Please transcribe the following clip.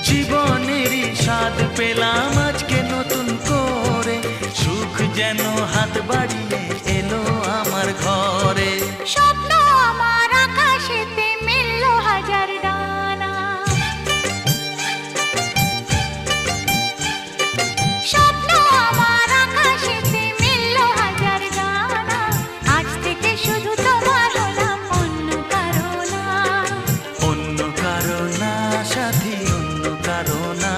জীবনেরই স্বাদ পেলাম আজকে নতুন করে, সুখ যেন হাত বাড়িয়ে এলো আমার ঘরে। স্বপ্ন আমার আকাশেতে মেলল হাজার ডানা, স্বপ্ন আমার আকাশেতে মেলল হাজার ডানা। আজ থেকে শুধু তোমার হলাম, অন্য কারো না। অন্য কারো না সাথী, অন্য কারো না।